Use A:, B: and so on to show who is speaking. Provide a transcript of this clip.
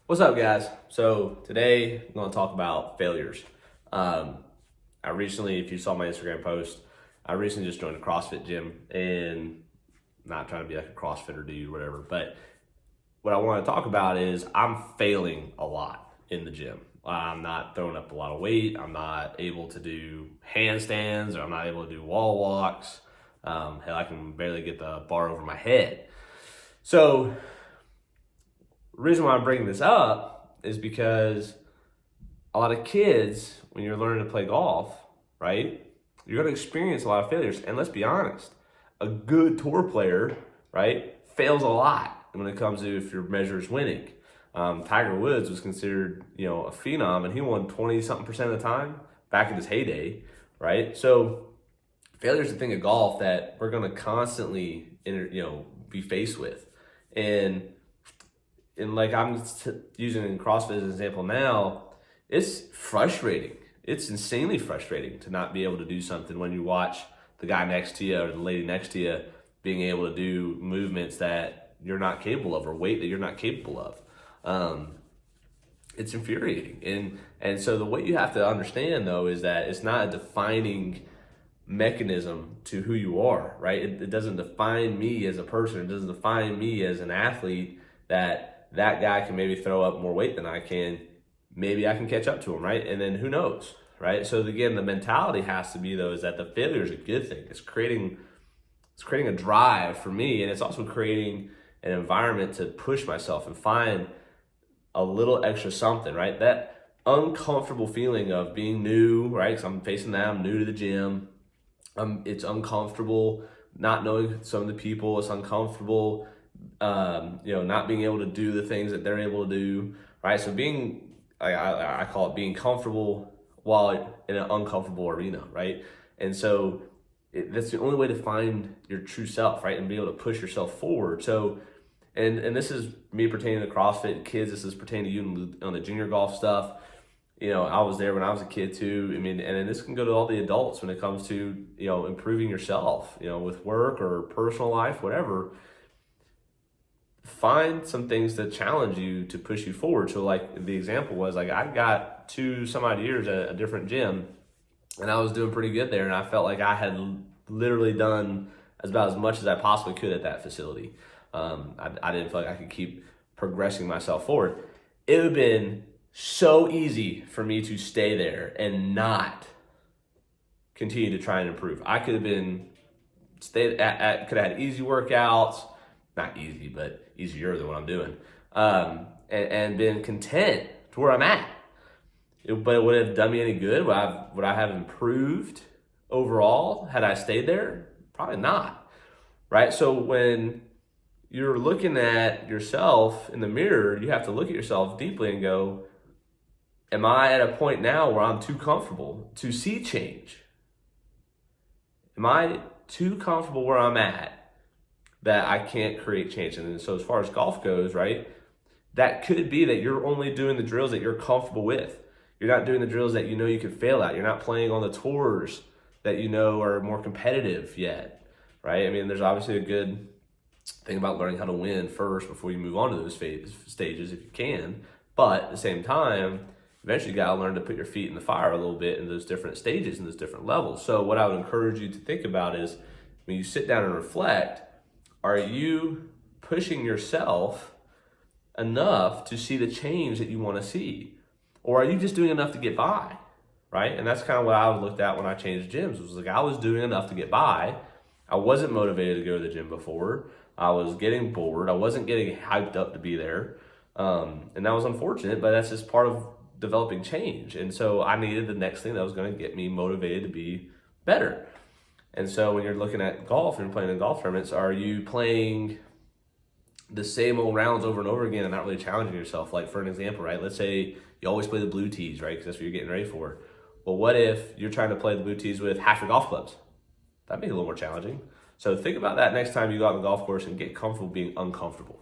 A: What's up, guys? So today I'm going to talk about failures. I recently, if you saw my Instagram post, I recently just joined a CrossFit gym, and not trying to be like a CrossFitter dude, whatever. But what I want to talk about is I'm failing a lot in the gym. I'm not throwing up a lot of weight. I'm not able to do handstands, or I'm not able to do wall walks. Hell, I can barely get the bar over my head. So the reason why I'm bringing this up is because a lot of kids, when you're learning to play golf, right, you're going to experience a lot of failures. And let's be honest, a good tour player, right, fails a lot when it comes to if your measure is winning. Tiger Woods was considered, a phenom, and he won 20-something% of the time back in his heyday, right? So failure is a thing of golf that we're going to constantly, be faced with. And like using CrossFit as an example now, it's frustrating. It's insanely frustrating to not be able to do something when you watch the guy next to you or the lady next to you being able to do movements that you're not capable of or weight that you're not capable of. It's infuriating. And so what you have to understand, though, is that it's not a defining mechanism to who you are, right? It doesn't define me as a person. It doesn't define me as an athlete that guy can maybe throw up more weight than I can. Maybe I can catch up to him, right? And then who knows, right? So again, the mentality has to be, though, is that the failure is a good thing. It's creating a drive for me, and it's also creating an environment to push myself and find a little extra something, right? That uncomfortable feeling of being new, right? Because I'm facing that, I'm new to the gym. It's uncomfortable not knowing some of the people. It's uncomfortable, not being able to do the things that they're able to do, right? So I call it being comfortable while in an uncomfortable arena, right? And so that's the only way to find your true self, right? And be able to push yourself forward. So, and this is me pertaining to CrossFit kids. This is pertaining to you on the junior golf stuff. I was there when I was a kid too. I mean, and then this can go to all the adults when it comes to, improving yourself, with work or personal life, whatever. Find some things that challenge you to push you forward. So like the example was, like, I got 2 some odd years at a different gym, and I was doing pretty good there. And I felt like I had literally done about as much as I possibly could at that facility. I didn't feel like I could keep progressing myself forward. It would have been so easy for me to stay there and not continue to try and improve. I could have could have had easy workouts, not easy, but easier than what I'm doing, and been content to where I'm at. But it would have done me any good. Would I have improved overall had I stayed there? Probably not, right? So when you're looking at yourself in the mirror, you have to look at yourself deeply and go, am I at a point now where I'm too comfortable to see change? Am I too comfortable where I'm at that I can't create change? And so as far as golf goes, right, that could be that you're only doing the drills that you're comfortable with. You're not doing the drills that you can fail at. You're not playing on the tours that are more competitive yet, right? I mean, there's obviously a good thing about learning how to win first before you move on to those stages if you can. But at the same time, eventually you gotta learn to put your feet in the fire a little bit in those different stages and those different levels. So what I would encourage you to think about is, when you sit down and reflect, are you pushing yourself enough to see the change that you want to see? Or are you just doing enough to get by, right? And that's kind of what I looked at when I changed gyms. It was like I was doing enough to get by. I wasn't motivated to go to the gym before. I was getting bored. I wasn't getting hyped up to be there. And that was unfortunate, but that's just part of developing change. And so I needed the next thing that was going to get me motivated to be better. And so when you're looking at golf and playing in golf tournaments, are you playing the same old rounds over and over again and not really challenging yourself? Like, for an example, right, let's say you always play the blue tees, right, because that's what you're getting ready for. Well, what if you're trying to play the blue tees with half your golf clubs? That'd be a little more challenging. So think about that next time you go out on the golf course and get comfortable being uncomfortable.